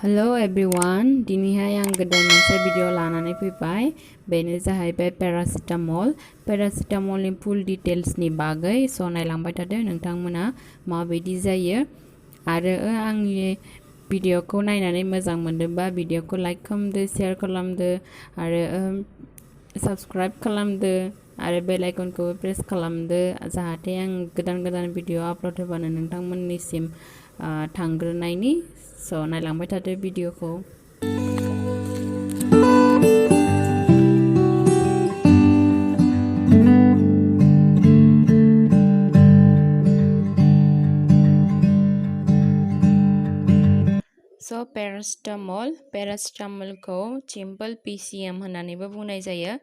Hello everyone, दिनैहाय आं गोदान मोनसे भिडिअ लानानै फैबाय। बेनो जाहैबाय पेरासिटामलनि फुल डिटेल्सनि बागै नायलांबाय थादो नोंथांमोना माबायदि जायो आरो आंनि भिडिअखौ नायनानै मोजां मोनदोंबा भिडिअखौ लाइक खालामदो, शेयार खालामदो आरो साबस्क्राइब खालामदो आरो बेल आइकनखौ प्रेस खालामदो जाहाथे आं गोदान भिडिअ आपल'ड होबानो नोंथांमोननिसिम थांग्रोनायनि नायलांबाय थादो भिडिअखौ। पेरासिटामलखौ सिम्पल PCM होननानैबो बुंनाय जायो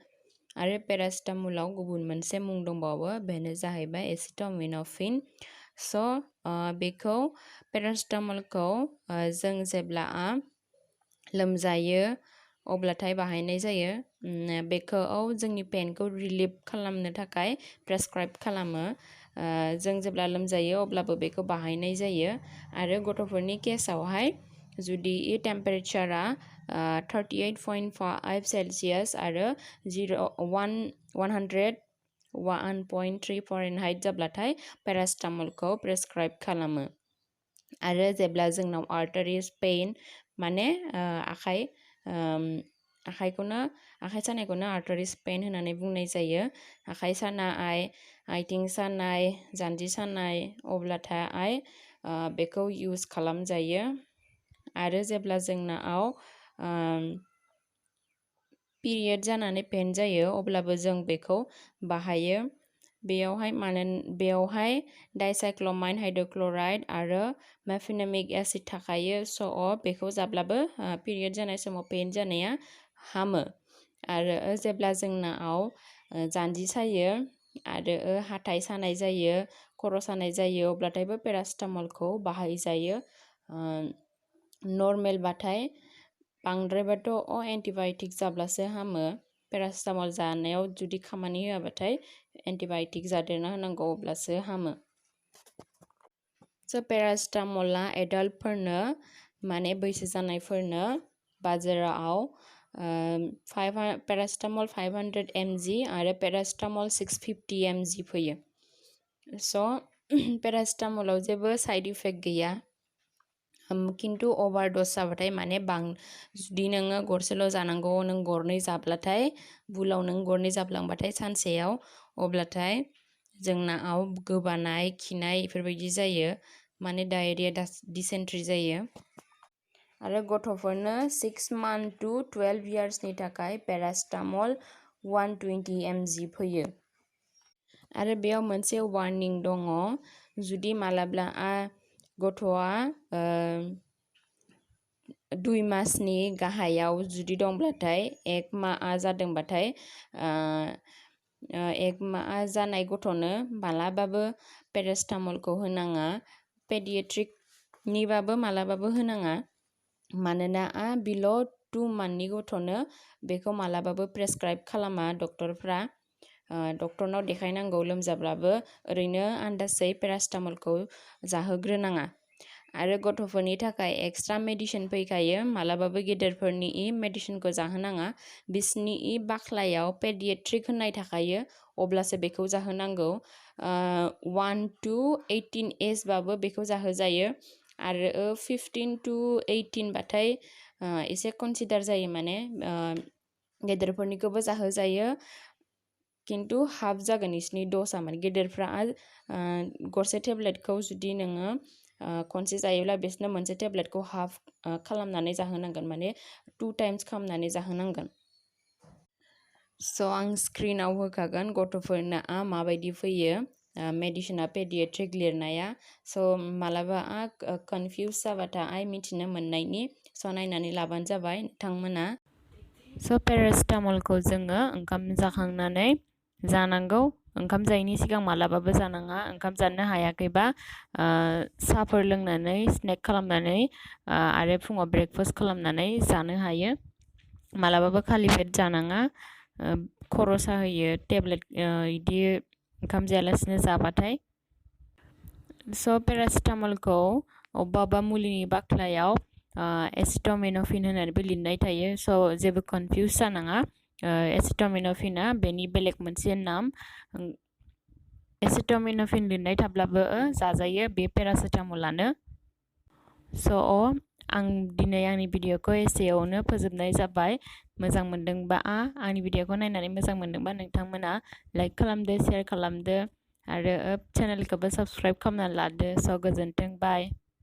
आरो पेरासिटामलाव गुबुन मोनसे मुं दंबावो, बेनो जाहैबाय एसिटामिन'फेन। बेखौ पेरासिटामलखौ जों जेब्ला लोमजायो अब्लाथाय बाहायनाय जायो। बेखौ जोंनि पेनखौ रिलिफ खालामनो थाखाय प्रेसक्राइब खालामो। जों जेब्ला लोमजायो अब्लाबो बेखौ बाहायनाय जायो आरो गथ'फोरनि केसावहाय जुदि टेम्पारेचारा 38.5 सेल्सियास आरो 101.3 फारेनहाइट जाब्लाथाय पेरासिटामलखौ प्रेसक्राइब खालामो। आरो जेब्ला जोंनाव आर्टारिस पेइन माने आखाइ सानायखौनो आर्टारिस पेइन होननानै बुंनाय जायो। आखाइ सानाय, आथिं सानाय, जान्जि सानाय अब्लाथाय बेखौ इउज खालामजायो। आरो जेब्ला जोंनाव पिरियड जानानै पेन जायो अब्लाबो जों बेखौ बाहायो। बेयावहाय डाइसाइक्ल'माइन हाइड्र'क्ल'राइड आरो मेफेनेमिक एसिड थाखायो। बेखौ जाब्लाबो पिरियड जानाय समाव पेन जानाया हामो। आरो जेब्ला जोंनाव जान्जि सायो आरो हाथाइ सानाय जायो, खर' सानाय जायो अब्लाथायबो पेरासिटामलखौ बाहायजायो। नर्मेलबाथाय, बांद्रायबाथ' एन्टिबाय'टिक जाब्लासो हामो। पेरासिटामल जानायाव जुदि खामानि होआबाथाय एन्टिबाय'टिक जादेरना होनांगौ अब्लासो हामो। पेरासिटामला एडाल्टफोरनो माने बैसो जानायफोरनो बाजाराव पेरासिटामल 500 mg आरो पेरासिटामल 650 mg फैयो। पेरासिटामलाव जेबो साइड इफेक्ट गैया, खिन्थु अभारड'ज जाबाथाय माने जुदि नोङो गरसेल' जानांगौ, नों गरनै जाब्लाथाय भुलाव नों गरनै जाब्लांबाथाय सानसेयाव अब्लाथाय जोंनाव गोबानाय, खिनाय बेफोरबायदि जायो, माने डायरिया, डिसेन्ट्रि जायो। आरो गथ'फोरनो 6 months to 12 yearsनि थाखाय पेरासिटामल 120 mg फैयो। आरो बेयाव मोनसे वार्निं दङ, जुदि मालाब्ला गथ'आ 2 मासनि गाहायाव जुदि दंब्लाथाय, 1 माह जादोंबाथाय, 1 माह जानाय गथ'नो मालाबाबो पेरासिटामलखौ होनाङा। पेडियाट्रिकनिबाबो मालाबाबो होनाङा, मानोना बिल' 2 मान्थनि गथ'नो बेखौ मालाबाबो प्रेसक्राइब खालामा डक्टरफ्रा। डक्टरनाव देखायनांगौ लोमजाब्लाबो, ओरैनो आन्दाजै पेरासिटामलखौ जाहोग्रोनाङा। आरो गथ'फोरनि थाखाय एक्सट्रा मेडिसिन फैखायो, मालाबाबो गेदेरफोरनि मेडिसिनखौ जाहोनाङा। बिसनि बाख्लायाव पेडियाट्रिक होननाय थाखायो, अब्लासो बेखौ जाहोनांगौ। 1 to 18 एजबाबो बेखौ जाहोजायो आरो 15 to 18 बाथाय एसे कनसिडार जायो, माने गेदेरफोरनिखौबो जाहोजायो, खिन्थु हाफ जागोन इसनि द'सआ। माने गेदेरफ्रा गरसे टेब्लेटखौ जुदि नोङो खनसे जायोब्ला बिसोरनो मोनसे टेब्लेटखौ हाफ खालामनानै जाहोनांगोन, माने 2 times खालामनानै जाहोनांगोन। आं स्क्रिनाव होखागोन गथ'फोरनो माबायदि फैयो मेडिसिना, पेडियाट्रिक लिरनाया। मालाबा कनफिउस जाबाथाय मिथिनो मोननायनि नायनानै लाबानो जाबाय नोंथांमोना। पेरासिटामलखौ जोङो ओंखाम जाखांनानै जानांगौ। ओंखाम जायैनि सिगां मालाबाबो जानाङा। ओंखाम जानो हायाखैबा साहाफोर लोंनानै, स्नेक खालामनानै आरो फुङाव ब्रेकफास्ट खालामनानै जानो हायो। मालाबाबो खालि पेट जानाङा, खर' साहोयो टेब्लेट बिदि ओंखाम जायालासिनो जाबाथाय। पेरासिटामलखौ अबेबा मुलिनि बाख्लायाव एसिटामिन'फिन होननानैबो लिरनाय थायो स' जेबो कनफिउस जानाङा एसिटामिन'फिना बेनि बेलेग मोनसे नाम एसिटामिन'फिन लिरनाय थाब्लाबो जाजायो बे पेरासिटामलानो स' आं दिनै आंनि भिडिअखौ एसेयावनो फोजोबनाय जाबाय मोजां मोनदोंबा आंनि भिडिअखौ नायनानै मोजां मोनदोंबा नोंथांमोना लाइक खालामदो शेयार खालामदो आरो चेनेलखौबो साबस्क्राइब खालामना लादो स' गोजोन्थों बाय